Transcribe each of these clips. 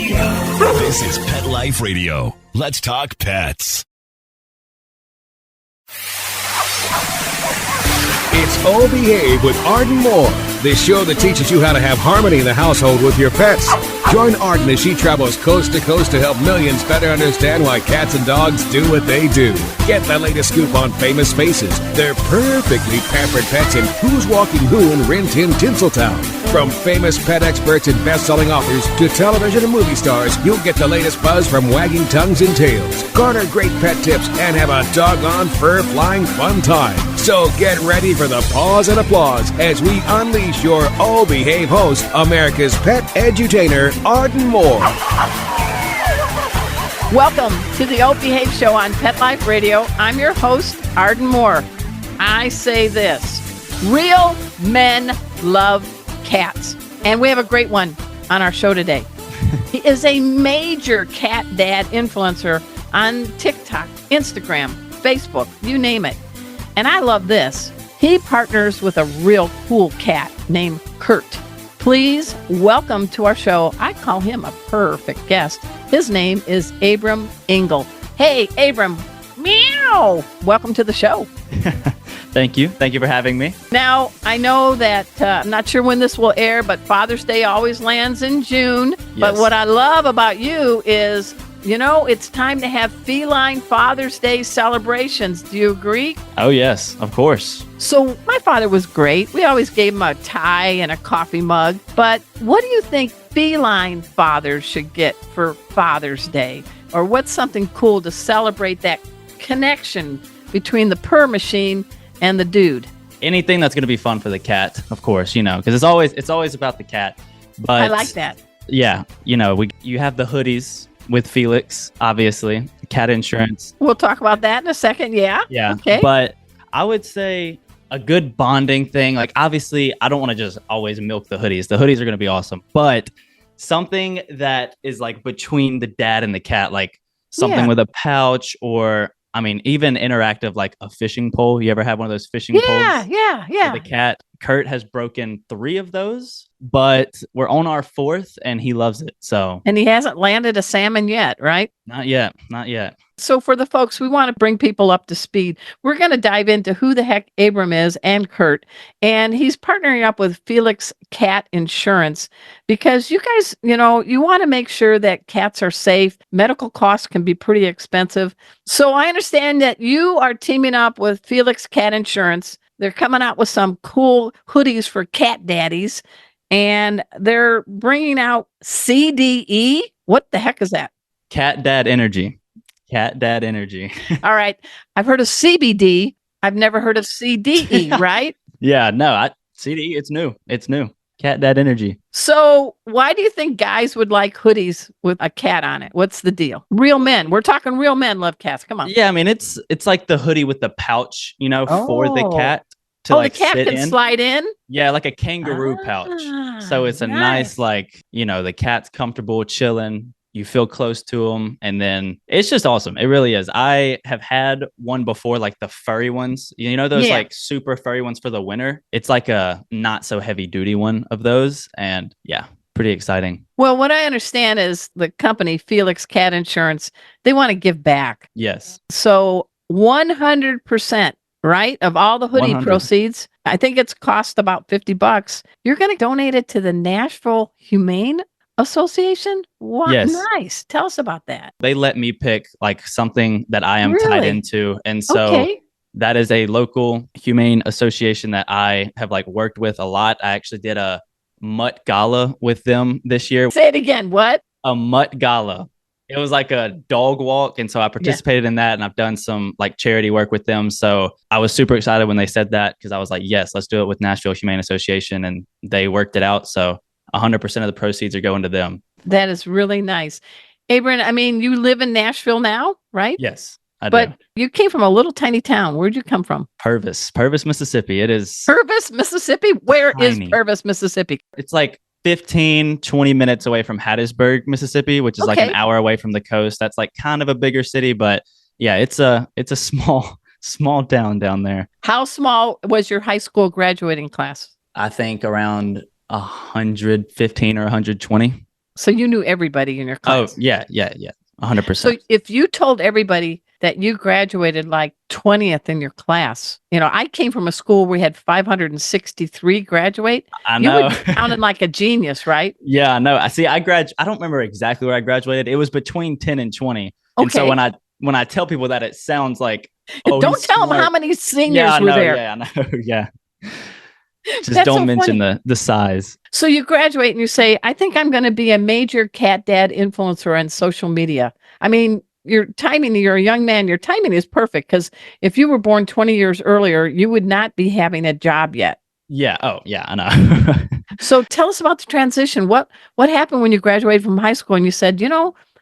This is Pet Life Radio. Let's talk pets. It's Oh Behave with Arden Moore, the show that teaches you how to have harmony in the household with your pets. Join Arden as she travels coast to coast to help millions better understand why cats and dogs do what they do. Get the latest scoop on famous faces, their perfectly pampered pets, and who's walking who in Rin Tin Tinseltown. From famous pet experts and best-selling authors to television and movie stars, you'll get the latest buzz from wagging tongues and tails, garner great pet tips, and have a doggone fur-flying fun time. So get ready for the pause and applause as we unleash your Oh Behave host, America's pet edutainer, Arden Moore. Welcome to the Oh Behave Show on Pet Life Radio. I'm your host, Arden Moore. I say this, real men love cats. And we have a great one on our show today. He is a major cat dad influencer on TikTok, Instagram, Facebook, you name it. And I love this. He partners with a real cool cat named Kurt. Please welcome to our show. I call him a perfect guest. His name is Abram Engle. Hey, Abram. Meow. Welcome to the show. Thank you. Thank you for having me. Now, I know that I'm not sure when this will air, but Father's Day always lands in June. Yes. But what I love about you is, you know, it's time to have feline Father's Day celebrations. Do you agree? Oh, yes, of course. So my father was great. We always gave him a tie and a coffee mug. But what do you think feline fathers should get for Father's Day? Or what's something cool to celebrate that connection between the purr machine and the dude? Anything that's going to be fun for the cat, of course, you know, because it's always about the cat. But I like that. Yeah, you know, you have the hoodies with Felix, obviously, cat insurance. We'll talk about that in a second. Yeah. Yeah. Okay. But I would say a good bonding thing. Like, obviously, I don't want to just always milk the hoodies. The hoodies are going to be awesome, but something that is like between the dad and the cat, like something with a pouch, or I mean, even interactive, like a fishing pole. You ever have one of those fishing poles? Yeah. For the cat. Kurt has broken 3 of those, but we're on our 4th and he loves it. So, and he hasn't landed a salmon yet, right? Not yet. So for the folks, we want to bring people up to speed. We're going to dive into who the heck Abram is and Kurt. And he's partnering up with Felix Cat Insurance because you guys, you know, you want to make sure that cats are safe. Medical costs can be pretty expensive. So I understand that you are teaming up with Felix Cat Insurance. They're coming out with some cool hoodies for cat daddies. And they're bringing out CDE. What the heck is that? Cat Dad Energy. Cat Dad Energy. All right. I've heard of CBD. I've never heard of CDE, right? Yeah, no, CDE, it's new. Cat Dad Energy. So why do you think guys would like hoodies with a cat on it? What's the deal? Real men. We're talking real men love cats. Come on. Yeah, I mean, it's like the hoodie with the pouch, you know, for the cat. The cat can slide in? Yeah, like a kangaroo pouch. So it's a nice, like, you know, the cat's comfortable, chilling. You feel close to them. And then it's just awesome. It really is. I have had one before, like the furry ones. You know, those like super furry ones for the winter. It's like a not so heavy duty one of those. And yeah, pretty exciting. Well, what I understand is the company, Felix Cat Insurance, they want to give back. Yes. So 100%. Right? Of all the hoodie 100. proceeds, I think it's cost about $50. You're going to donate it to the Nashville Humane Association? What? Yes. Nice. Tell us about that. They let me pick like something that I am tied into. And so that is a local humane association that I have like worked with a lot. I actually did a mutt gala with them this year. Say it again. What? A mutt gala. It was like a dog walk. And so I participated in that, and I've done some like charity work with them. So I was super excited when they said that, because I was like, yes, let's do it with Nashville Humane Association. And they worked it out. So 100% of the proceeds are going to them. That is really nice. Abram, I mean, you live in Nashville now, right? Yes, I do. But you came from a little tiny town. Where'd you come from? Purvis, Mississippi. It is. Purvis, Mississippi? Where is Purvis, Mississippi? It's like 15, 20 minutes away from Hattiesburg, Mississippi, which is like an hour away from the coast. That's like kind of a bigger city, but yeah, it's a small town down there. How small was your high school graduating class? I think around 115 or 120. So you knew everybody in your Oh, class. yeah. 100%. So if you told everybody that you graduated like 20th in your class, I came from a school where we had 563 graduate. I You would know. be counted like a genius, right? Yeah, I know. I see. I don't remember exactly where I graduated. It was between 10 and 20. And so Okay. when I tell people that, it sounds like, oh, Don't he's tell them how smart. many Yeah, seniors I were know. there. Yeah, I know. Yeah. Just That's don't so mention funny. the size. So you graduate and you say, I think I'm going to be a major cat dad influencer on social media. I mean, you're a young man, your timing is perfect because if you were born 20 years earlier, you would not be having a job yet. Yeah. Oh, yeah, I know. So tell us about the transition. What happened when you graduated from high school and you said,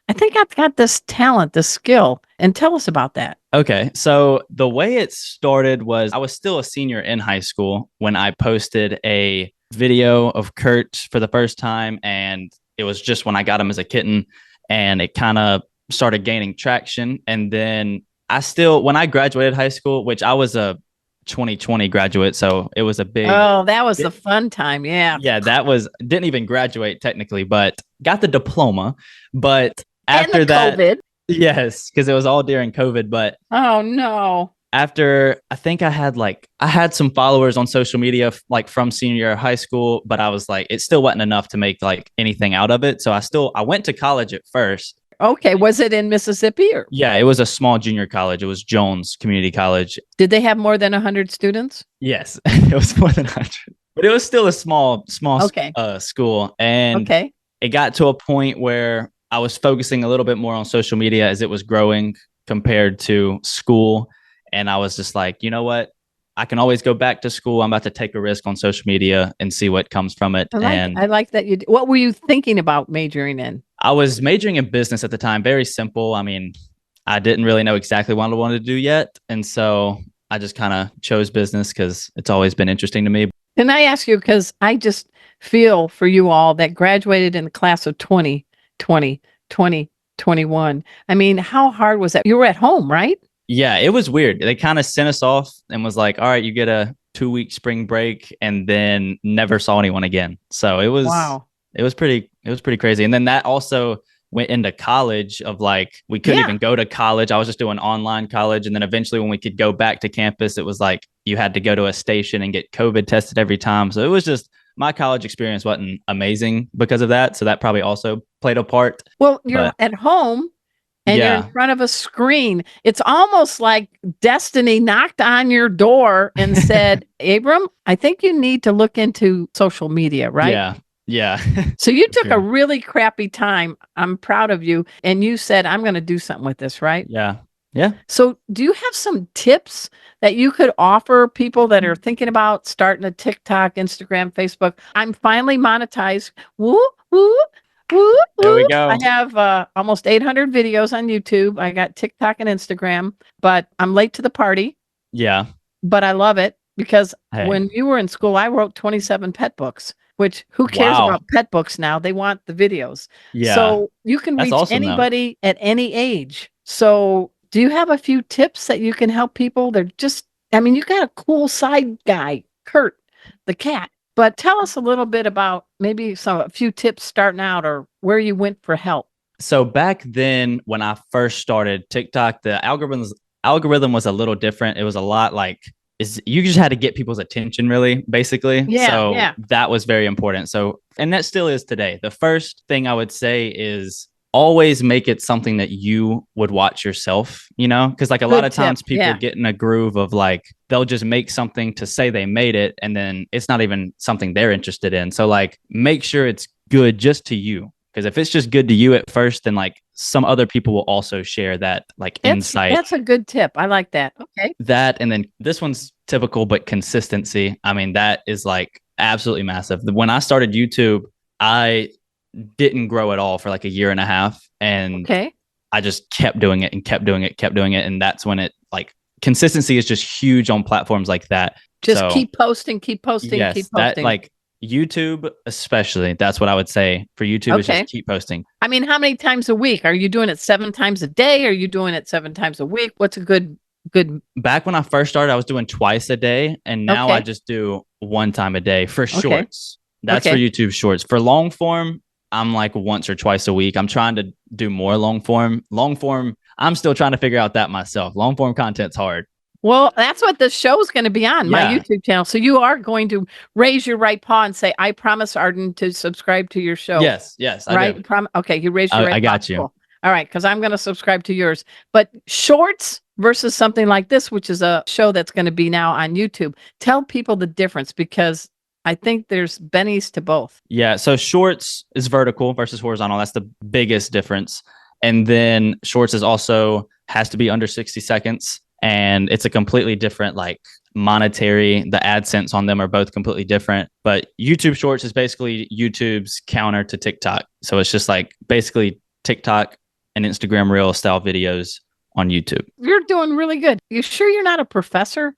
I think I've got this talent, this skill, and tell us about that. Okay. So the way it started was I was still a senior in high school when I posted a video of Kurt for the first time. And it was just when I got him as a kitten, and it kind of started gaining traction. And then when I graduated high school, which I was a 2020 graduate, so it was a big, Oh, that was the fun time. Yeah. yeah, didn't even graduate technically, but got the diploma. But And after the that, COVID. yes, because it was all during COVID. But Oh, no. after, I think I had some followers on social media like from senior year of high school, but I was like, it still wasn't enough to make like anything out of it. So I went to college at first. Okay. Was it in Mississippi or Yeah, it was a small junior college. It was Jones Community College. did they have more than 100 students? Yes, it was more than 100, but it was still a small Okay. school. And Okay. it got to a point where I was focusing a little bit more on social media as it was growing compared to school. And I was just like, you know what? I can always go back to school. I'm about to take a risk on social media and see what comes from it. I like that what were you thinking about majoring in? I was majoring in business at the time. Very simple. I mean, I didn't really know exactly what I wanted to do yet. And so I just kind of chose business because it's always been interesting to me. Can I ask you, because I just feel for you all that graduated in the class of 2021. I mean, how hard was that? You were at home, right? Yeah, it was weird. They kind of sent us off and was like, all right, you get a 2-week spring break, and then never saw anyone again. So it was, Wow. it was pretty crazy. And then that also went into college of like, we couldn't Yeah. even go to college. I was just doing online college. And then eventually when we could go back to campus, it was like, you had to go to a station and get COVID tested every time. So it was just, my college experience wasn't amazing because of that. So that probably also played a part. Well, you're at home and you're in front of a screen. It's almost like destiny knocked on your door and said, Abram, I think you need to look into social media, right? Yeah. So you took a really crappy time. I'm proud of you. And you said, I'm going to do something with this, right? Yeah. So do you have some tips that you could offer people that are thinking about starting a TikTok, Instagram, Facebook? I'm finally monetized. Woo, woo. Woo, There we woo. go. I have almost 800 videos on YouTube. I got TikTok and Instagram, but I'm late to the party. Yeah. But I love it because Hey. when you were in school, I wrote 27 pet books, which who cares Wow. about pet books now? They want the videos. Yeah. So you can That's reach awesome, though. anybody at any age. So do you have a few tips that you can help people? They're just, I mean, you got a cool side guy, Kurt, the cat. But tell us a little bit about maybe a few tips starting out or where you went for help. So back then, when I first started TikTok, the algorithm was a little different. It was a lot like you just had to get people's attention, really, basically. Yeah, so yeah. that was very important. So, and that still is today. The first thing I would say is always make it something that you would watch yourself, because like a lot of times people get in a groove of like, they'll just make something to say they made it, and then it's not even something they're interested in. So like, make sure it's good just to you. Because if it's just good to you at first, then like some other people will also share that like insight. That's a good tip. I like that. Okay. That, and then this one's typical, but consistency. I mean, that is like absolutely massive. When I started YouTube, I didn't grow at all for like a year and a half. And I just kept doing it and kept doing it. And that's when it like consistency is just huge on platforms like that. Just keep posting, keep posting. That like YouTube, especially, that's what I would say for YouTube is just keep posting. I mean, how many times a week? Are you doing it 7 times a day? Are you doing it 7 times a week? What's a good? Back when I first started, I was doing twice a day. And now I just do 1 time a day for shorts. That's for YouTube shorts. For long form, I'm like once or twice a week. I'm trying to do more long form. Long form, I'm still trying to figure out that myself. Long form content's hard. Well, that's what the show's going to be on, my Yeah. YouTube channel. So you are going to raise your right paw and say, I promise Arden to subscribe to your show. Yes, I right? do. Okay, you raised your right I paw. got you. Cool. All right, because I'm going to subscribe to yours. But shorts versus something like this, which is a show that's going to be now on YouTube. Tell people the difference, because I think there's bennies to both. Yeah, so shorts is vertical versus horizontal. That's the biggest difference. And then shorts is also has to be under 60 seconds. And it's a completely different, like, monetary. The AdSense on them are both completely different. But YouTube Shorts is basically YouTube's counter to TikTok. So it's just like basically TikTok and Instagram Reel style videos on YouTube. You're doing really good. You sure you're not a professor?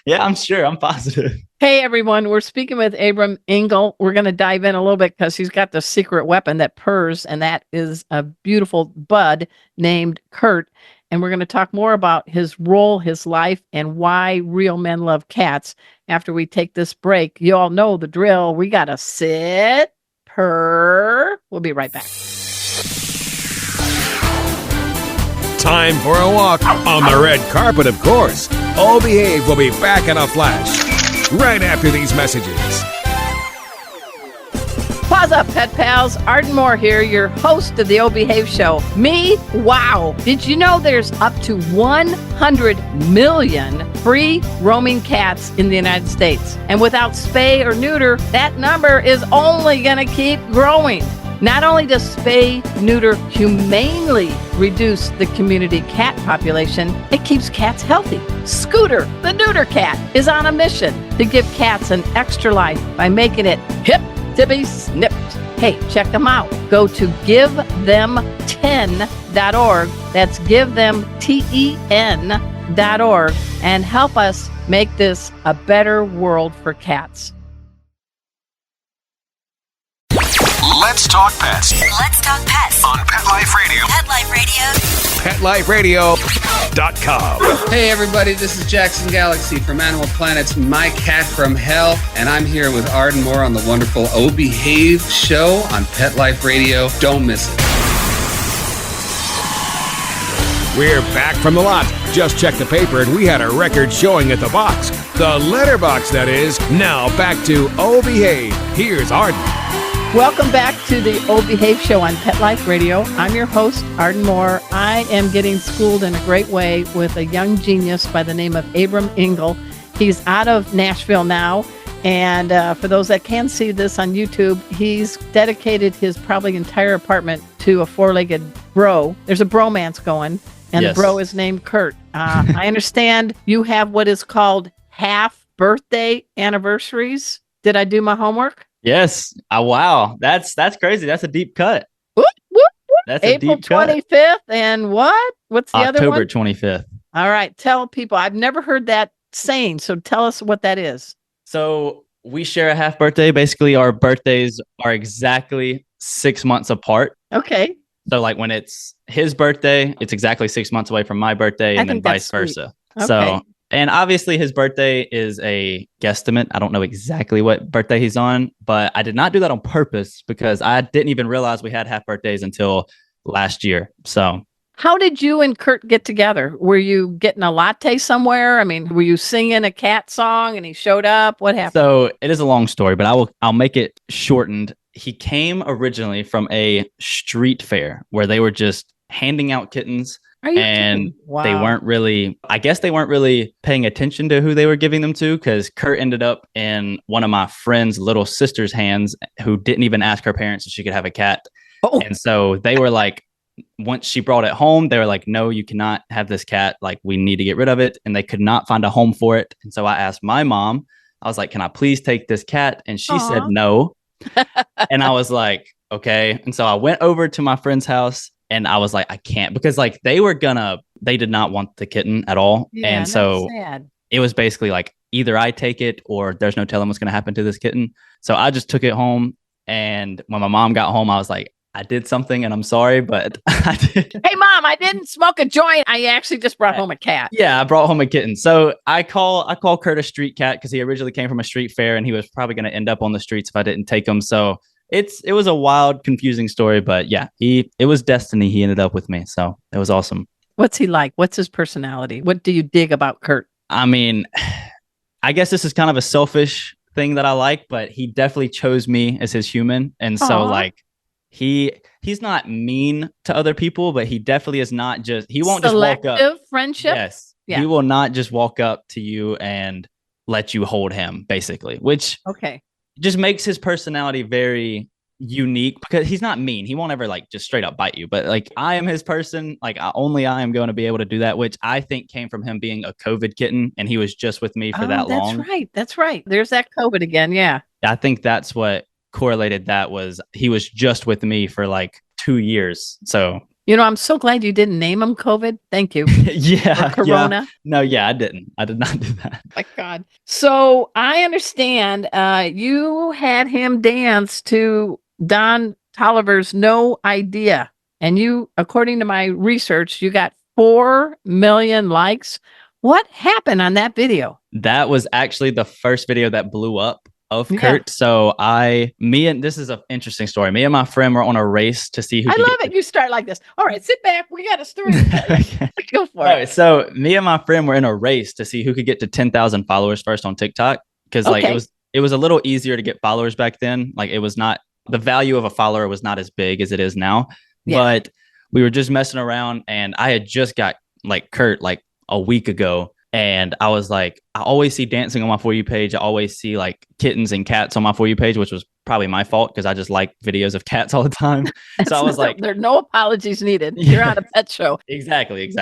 Yeah, I'm sure. I'm positive. Hey, everyone. We're speaking with Abram Engle. We're going to dive in a little bit because he's got the secret weapon that purrs, and that is a beautiful bud named Kurt. And we're going to talk more about his role, his life, and why real men love cats after we take this break. You all know the drill. We got to sit, purr. We'll be right back. Time for a walk on the red carpet, of course. Oh Behave will be back in a flash right after these messages. Pause up, pet pals. Arden Moore here, your host of the Oh Behave Show. Me? Wow. Did you know there's up to 100 million free roaming cats in the United States? And without spay or neuter, that number is only going to keep growing. Not only does spay neuter humanely reduce the community cat population, it keeps cats healthy. Scooter, the neuter cat, is on a mission to give cats an extra life by making it hip to be snipped. Hey, check them out. Go to GiveThem10.org. That's GiveThem10.org and help us make this a better world for cats. Let's talk pets Let's talk pets on Pet Life Radio. Pet Life Radio. PetLifeRadio.com. Hey everybody, this is Jackson Galaxy from Animal Planet's My Cat from Hell, and I'm here with Arden Moore on the wonderful Oh Behave show on Pet Life Radio. Don't miss it. We're back from the lot. Just checked the paper and we had a record showing at the box. The letterbox, that is. Now back to Oh Behave. Here's Arden. Welcome back to the Oh Behave Show on Pet Life Radio. I'm your host, Arden Moore. I am getting schooled in a great way with a young genius by the name of Abram Engle. He's out of Nashville now. And for those that can see this on YouTube, he's dedicated his probably entire apartment to a four-legged bro. There's a bromance going, and Yes. the bro is named Kurt. I understand you have what is called half birthday anniversaries. Did I do my homework? Yes. Wow. That's crazy. That's a deep cut. Whoop, whoop, whoop. That's a April deep cut. 25th and what? What's the other October one? 25th. All right. Tell people. I've never heard that saying, so tell us what that is. So we share a half birthday. Basically, our birthdays are exactly 6 months apart. Okay. So like when it's his birthday, it's exactly 6 months away from my birthday, I and then think that's vice sweet. versa. Okay. So, and obviously his birthday is a guesstimate. I don't know exactly what birthday he's on, but I did not do that on purpose because I didn't even realize we had half birthdays until last year. So How did you and Kurt get together? Were you getting a latte somewhere? I mean, were you singing a cat song and he showed up? What happened? So it is a long story, but I'll make it shortened. He came originally from a street fair where they were just handing out kittens, Are you and kidding? Wow. they weren't really paying attention to who they were giving them to, because Kurt ended up in one of my friend's little sister's hands, who didn't even ask her parents if she could have a cat. Oh. And so they were like, once she brought it home, they were like, no, you cannot have this cat. Like, we need to get rid of it. And they could not find a home for it. And so I asked my mom, I was like, can I please take this cat? And she said Aw. no. And I was like, okay. And so I went over to my friend's house and I was like, I can't, because like they did not want the kitten at all. Yeah, And that's so sad. it was basically like, either I take it or there's no telling what's going to happen to this kitten. So I just took it home. And when my mom got home, I was like, I did something and I'm sorry, but I did. Hey, Mom, I didn't smoke a joint. I actually just brought home a cat. Yeah, I brought home a kitten. So I call Kurt a street cat because he originally came from a street fair and he was probably going to end up on the streets if I didn't take him. So it was a wild, confusing story, but yeah, it was destiny. He ended up with me, so it was awesome. What's he like? What's his personality? What do you dig about Kurt? I mean, I guess this is kind of a selfish thing that I like, but he definitely chose me as his human, and so like he's not mean to other people, but he definitely is not just he won't Selective just walk up. friendship. Yes, Yeah. he will not just walk up to you and let you hold him, basically, which just makes his personality very unique because he's not mean. He won't ever like just straight up bite you, but like I am his person. Like only I am going to be able to do that, which I think came from him being a COVID kitten and he was just with me for that long. That's right. That's right. There's that COVID again. Yeah. I think that's what correlated that was he was just with me for like 2 years. So I'm so glad you didn't name him COVID. Thank you. Yeah. Or Corona. Yeah. No, yeah, I didn't. I did not do that. My God. So I understand you had him dance to Don Tolliver's No Idea. And you, according to my research, you got 4 million likes. What happened on that video? That was actually the first video that blew up of Kurt. So this is an interesting story. Me and my friend were on a race to see who. I love it. You start like this. All right, sit back. We got a story. Go for it. So me and my friend were in a race to see who could get to 10,000 followers first on TikTok. Because like it was a little easier to get followers back then. Like it was not, the value of a follower was not as big as it is now. Yeah. But we were just messing around and I had just got like Kurt like a week ago. And I was like, I always see dancing on my For You page. I always see like kittens and cats on my For You page, which was probably my fault because I just like videos of cats all the time. So I was like, there are no apologies needed. You're on a pet show. Exactly.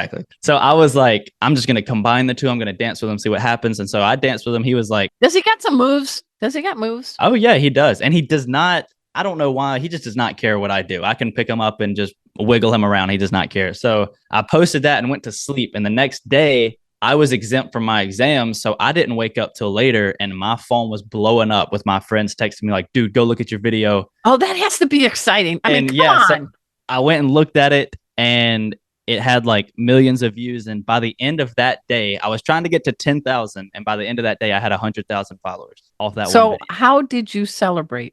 So I was like, I'm just going to combine the two. I'm going to dance with him, see what happens. And so I danced with him. He was like, does he got some moves? Does he got moves? Oh yeah, he does. And he does not, I don't know why. He just does not care what I do. I can pick him up and just wiggle him around. He does not care. So I posted that and went to sleep. And the next day, I was exempt from my exams, so I didn't wake up till later, and my phone was blowing up with my friends texting me like, dude, go look at your video. Oh, that has to be exciting. I mean, come on. So I went and looked at it, and it had like millions of views, and by the end of that day, I was trying to get to 10,000, and by the end of that day, I had 100,000 followers off that one video. So how did you celebrate?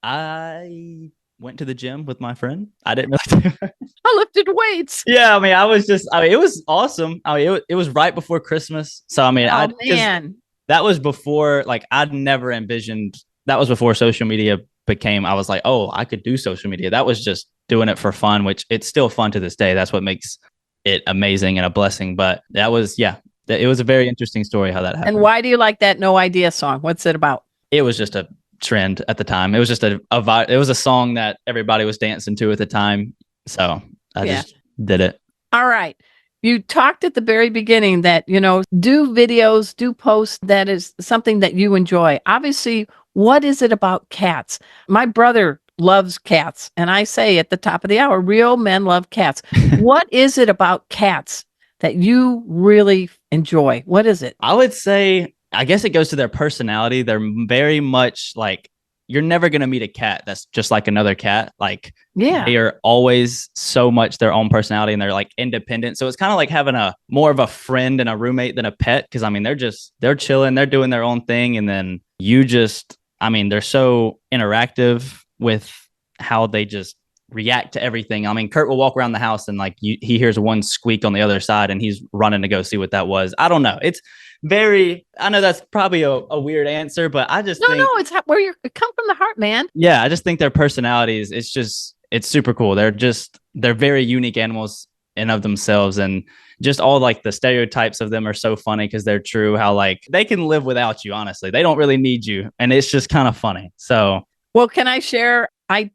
I went to the gym with my friend. I didn't really do it. I lifted weights. Yeah, I mean, it was awesome. I mean, it was right before Christmas. So, I mean, that was before, like, I'd never envisioned, that was before social media became, I was like, oh, I could do social media. That was just doing it for fun, which it's still fun to this day. That's what makes it amazing and a blessing. But that was, it was a very interesting story how that happened. And why do you like that No Idea song? What's it about? It was just a trend at the time. It was just it was a song that everybody was dancing to at the time. So I just did it. All right. You talked at the very beginning that, do videos, do posts. That is something that you enjoy. Obviously, what is it about cats? My brother loves cats. And I say at the top of the hour, real men love cats. What is it about cats that you really enjoy? What is it? I would say, I guess it goes to their personality. They're very much like, you're never going to meet a cat that's just like another cat. Like, they are always so much their own personality and they're like independent. So it's kind of like having more of a friend and a roommate than a pet. Cause I mean, they're chilling, they're doing their own thing. And then they're so interactive with how they just react to everything. I mean, Kurt will walk around the house and like he hears one squeak on the other side and he's running to go see what that was. I don't know. It's I know that's probably a weird answer, but I just think it's where it come from the heart, man. Yeah, I just think their personalities, it's super cool. They're very unique animals in of themselves, and just all like the stereotypes of them are so funny because they're true. How like they can live without you, honestly. They don't really need you, and it's just kind of funny. So, well, can I share? I'm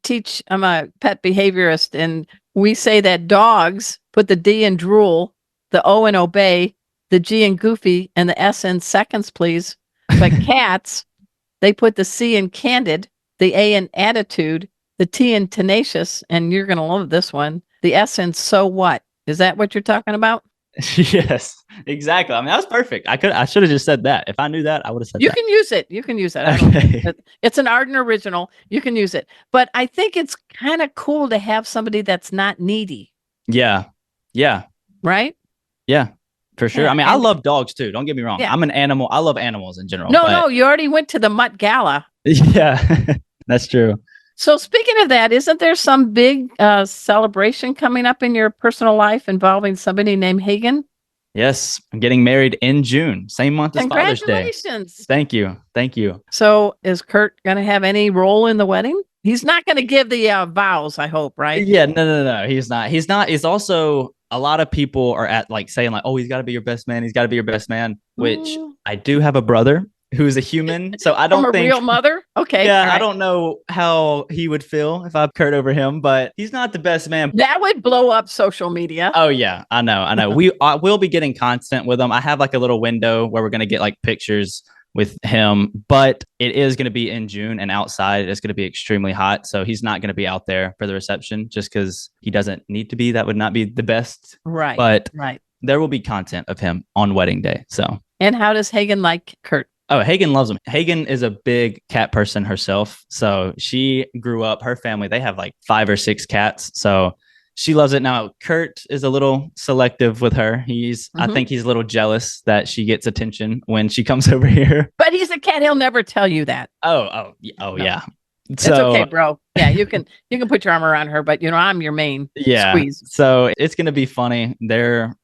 a pet behaviorist, and we say that dogs put the D in drool, the O in obey, the G in goofy, and the S in seconds, please. But cats, they put the C in candid, the A in attitude, the T in tenacious, and you're going to love this one, the S in so what? Is that what you're talking about? Yes, exactly. I mean, that was perfect. I should have just said that. If I knew that, I would have said you that. You can use it. Okay. It's an Arden original. You can use it. But I think it's kind of cool to have somebody that's not needy. Yeah. Yeah. Right? Yeah. For sure. I mean, I love dogs too. Don't get me wrong. Yeah. I'm an animal. I love animals in general. No, you already went to the Mutt Gala. Yeah, that's true. So speaking of that, isn't there some big celebration coming up in your personal life involving somebody named Hagen? Yes, I'm getting married in June, same month as Father's Day. Congratulations. Thank you. Thank you. So is Kurt going to have any role in the wedding? He's not going to give the vows, I hope, right? Yeah, no. He's not. He's not. It's also a lot of people are at like saying like, oh, he's got to be your best man. He's got to be your best man, which I do have a brother who's a human. So I don't From a think real mother. Okay. Yeah, all right. I don't know how he would feel if I Kurt over him, but he's not the best man. That would blow up social media. Oh yeah, I know. We'll be getting content with him. I have like a little window where we're gonna get like pictures with him, but it is gonna be in June and outside. It's gonna be extremely hot, so he's not gonna be out there for the reception just because he doesn't need to be. That would not be the best, Right. But right. there will be content of him on wedding day. So. And how does Hagen like Kurt? Oh, Hagen loves him. Hagen is a big cat person herself. So she grew up, her family, they have like 5 or 6 cats. So she loves it. Now, Kurt is a little selective with her. I think he's a little jealous that she gets attention when she comes over here. But he's a cat. He'll never tell you that. Oh, yeah. It's okay, bro. Yeah, you can put your arm around her, but I'm your main squeeze. So it's going to be funny. I've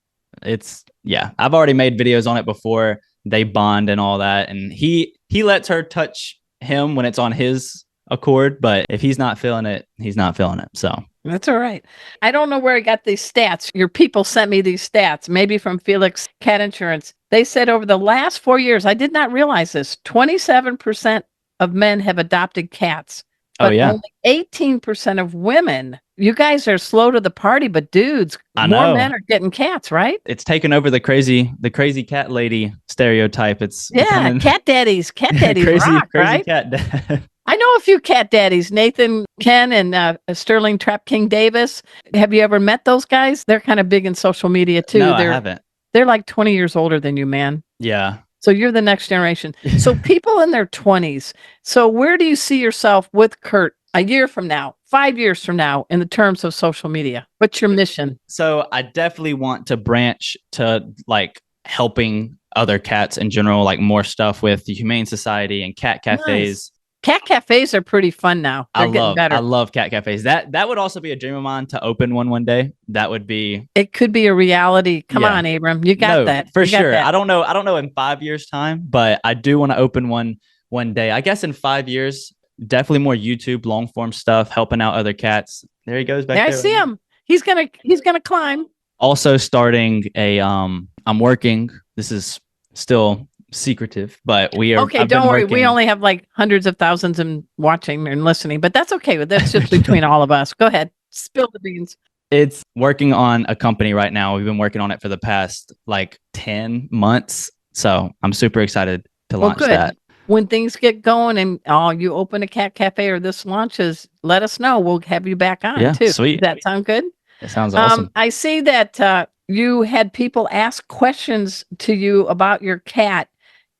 already made videos on it before. They bond and all that, and he lets her touch him when it's on his accord, but if he's not feeling it, he's not feeling it. So that's all right. I don't know where I got these stats. Your people sent me these stats, maybe from Felix Cat Insurance. They said over the last 4 years, I did not realize this, 27% of men have adopted cats. But only 18% of women. You guys are slow to the party, but dudes, more men are getting cats, right? It's taken over the crazy stereo lady stereotype. It's cat daddies. Cat daddies rock, right? Cat dad. I know a few cat daddies, Nathan Ken and Sterling Trap King Davis. Have you ever met those guys? They're kind of big in social media too. No, I haven't. They're like 20 years older than you, man. Yeah. So you're the next generation. So people in their 20s. So where do you see yourself with Kurt a year from now, 5 years from now, in the terms of social media? What's your mission? So I definitely want to branch to like helping other cats in general, like more stuff with the Humane Society and cat cafes. Nice. Cat cafes are pretty fun now. They're getting better. I love cat cafes. That would also be a dream of mine to open one day. That would be. It could be a reality. Come on, Abram, you got that for sure. I don't know in 5 years' time, but I do want to open one day. I guess in 5 years, definitely more YouTube long form stuff, helping out other cats. There he goes back there. I see him. He's gonna climb. Also starting I'm working. This is still secretive, but we are okay. Don't worry, we only have like hundreds of thousands in watching and listening, but that's okay. That's just between all of us. Go ahead, spill the beans. It's working on a company right now. We've been working on it for the past like 10 months, so I'm super excited to launch that. When things get going and you open a cat cafe or this launches, let us know. We'll have you back on too. Sweet. Does that sound good? It sounds awesome. I see that you had people ask questions to you about your cat.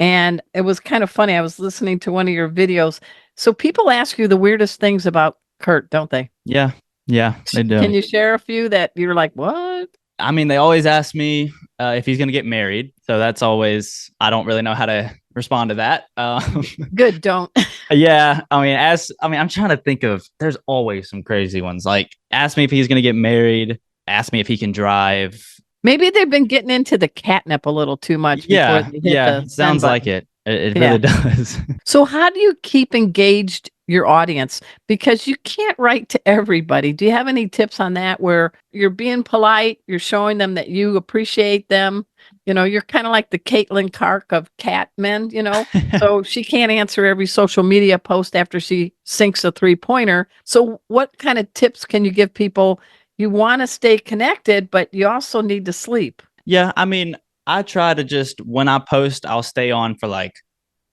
And it was kind of funny. I was listening to one of your videos. So people ask you the weirdest things about Kurt, don't they? Yeah, they do. Can you share a few that you're like, what? I mean, they always ask me if he's going to get married. So that's always, I don't really know how to respond to that. Good, don't. Yeah, I'm trying to think of, there's always some crazy ones. Like, ask me if he's going to get married. Ask me if he can drive. Maybe they've been getting into the catnip a little too much. Yeah, sounds like it. It really does. So how do you keep engaged your audience? Because you can't write to everybody. Do you have any tips on that where you're being polite, you're showing them that you appreciate them? You're kind of like the Caitlin Clark of cat men, so she can't answer every social media post after she sinks a 3-pointer. So what kind of tips can you give people? You want to stay connected, but you also need to sleep. Yeah, I mean, I try to just, when I post, I'll stay on for like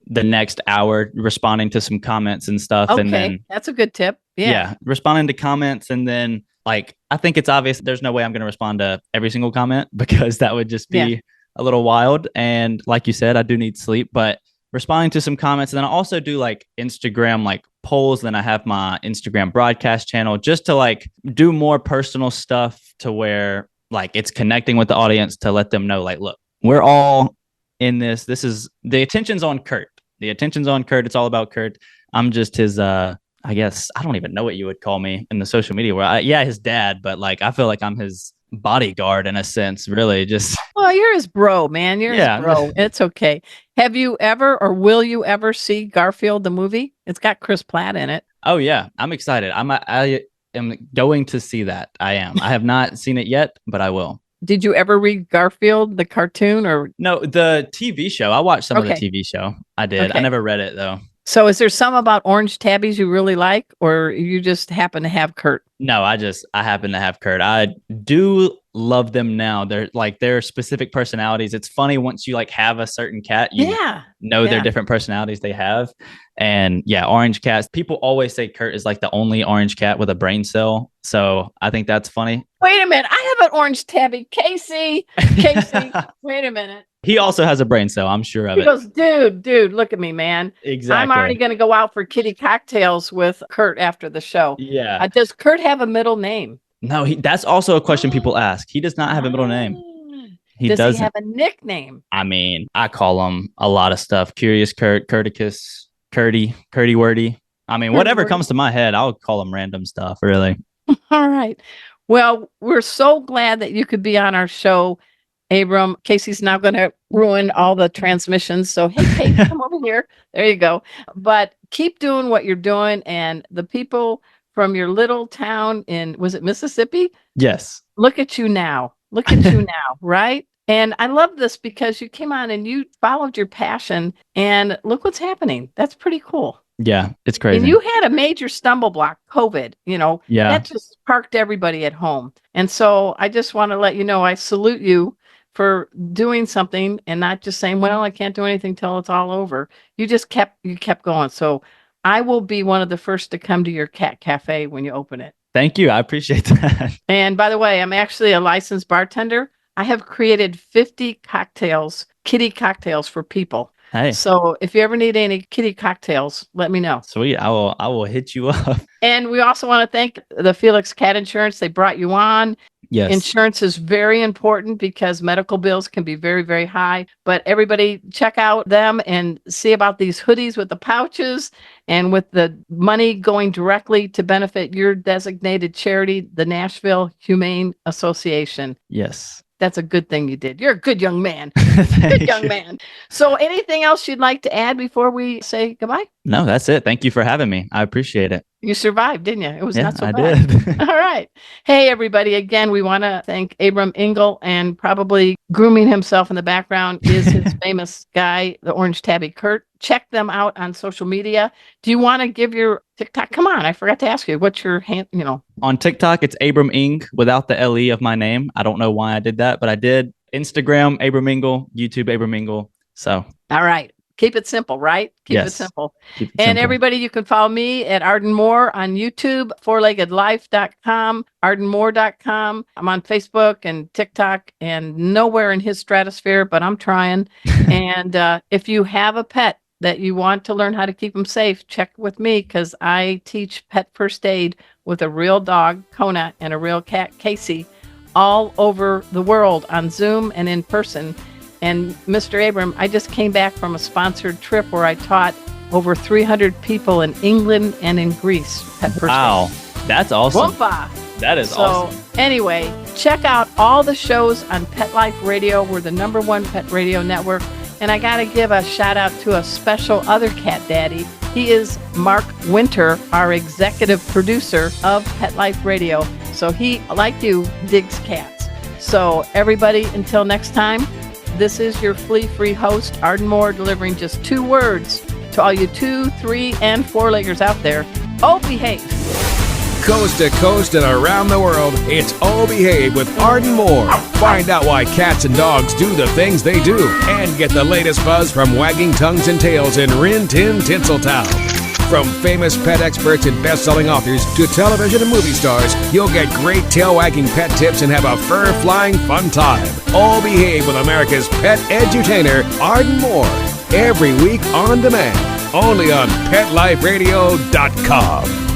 the next hour responding to some comments and stuff. Okay, and then, that's a good tip. Yeah, responding to comments. And then like, I think it's obvious there's no way I'm going to respond to every single comment because that would just be a little wild. And like you said, I do need sleep, but responding to some comments. And then I also do like Instagram, like polls. Then I have my Instagram broadcast channel just to like do more personal stuff to where like it's connecting with the audience to let them know, like, look, we're all in this. This is the attention's on Kurt. The attention's on Kurt. It's all about Kurt. I'm just his I guess I don't even know what you would call me in the social media world. Yeah, his dad, but like I feel like I'm his bodyguard in a sense, really. Just Well, you're his bro, man. You're his yeah. bro. It's okay. Have you ever or will you ever see Garfield the movie? It's got Chris Pratt in it. Oh yeah, I'm excited. I am going to see that. I am. I have not seen it yet, but I will. Did you ever read Garfield the cartoon or No, the TV show. I watched some of the Okay. TV show. I did. I Okay. never read it though. So is there some about orange tabbies you really like, or you just happen to have Kurt? No, I happen to have Kurt. I do love them now. They're like their specific personalities. It's funny once you like have a certain cat, you know their different personalities they have. And yeah, orange cats. People always say Kurt is like the only orange cat with a brain cell. So I think that's funny. Wait a minute. I have an orange tabby. Casey. Wait a minute. He also has a brain cell. I'm sure of He it. goes, dude, look at me, man. Exactly. I'm already going to go out for kitty cocktails with Kurt after the show. Yeah. Does Kurt have a middle name? No, that's also a question people ask. He does not have a middle name. Does he have a nickname? I mean, I call him a lot of stuff. Curious Kurt, Curticus, Curdy Wordy. I mean, whatever comes to my head, I'll call him random stuff, really. All right. Well, we're so glad that you could be on our show, Abram. Casey's now going to ruin all the transmissions. So, hey, Kate, come over here. There you go. But keep doing what you're doing. And the people from your little town in, was it Mississippi? Yes. Look at you now. Look at you now, right? And I love this because you came on and you followed your passion and look what's happening. That's pretty cool. Yeah, it's crazy. And you had a major stumble block, COVID, that just parked everybody at home. And so I just want to let you know, I salute you for doing something and not just saying, well, I can't do anything till it's all over. You kept going. So I will be one of the first to come to your cat cafe when you open it. Thank you. I appreciate that. And by the way, I'm actually a licensed bartender. I have created 50 cocktails, kitty cocktails for people. Hey. So if you ever need any kitty cocktails, let me know. Sweet. I will hit you up. And we also want to thank the Felix Cat Insurance. They brought you on. Yes. Insurance is very important because medical bills can be very, very high. But everybody check out them and see about these hoodies with the pouches and with the money going directly to benefit your designated charity, the Nashville Humane Association. Yes. That's a good thing you did. You're a good young man. Good young man. So anything else you'd like to add before we say goodbye? No, that's it. Thank you for having me. I appreciate it. You survived, didn't you? It was not so I bad. did. All right. Hey, everybody. Again, we want to thank Abram Engle, and probably grooming himself in the background is his famous guy, the Orange Tabby Kurt. Check them out on social media. Do you want to give your TikTok? Come on. I forgot to ask you. What's your hand? On TikTok, it's Abram Ing without the LE of my name. I don't know why I did that, but I did. Instagram, Abram Ingle, YouTube, Abram Ingle. So. All right. Keep it simple, right? Keep it simple. Everybody, you can follow me at Arden Moore on YouTube, fourleggedlife.com, ardenmoore.com. I'm on Facebook and TikTok and nowhere in his stratosphere, but I'm trying. And if you have a pet that you want to learn how to keep them safe, check with me because I teach pet first aid with a real dog, Kona, and a real cat, Casey, all over the world on Zoom and in person. And Mr. Abram, I just came back from a sponsored trip where I taught over 300 people in England and in Greece pet first aid. Wow, that's awesome. Whoompa. That is awesome. Anyway, check out all the shows on Pet Life Radio. We're the #1 pet radio network. And I got to give a shout out to a special other cat daddy. He is Mark Winter, our executive producer of Pet Life Radio. So he, like you, digs cats. So everybody, until next time, this is your flea-free host, Arden Moore, delivering just 2 words to all you 2, 3, and 4-leggers out there. Oh, behave. Coast to coast and around the world, it's Oh Behave with Arden Moore. Find out why cats and dogs do the things they do and get the latest buzz from wagging tongues and tails in Rin Tin Tinseltown. From famous pet experts and best-selling authors to television and movie stars, you'll get great tail-wagging pet tips and have a fur-flying fun time. All Behave with America's pet edutainer, Arden Moore. Every week on demand, only on PetLifeRadio.com.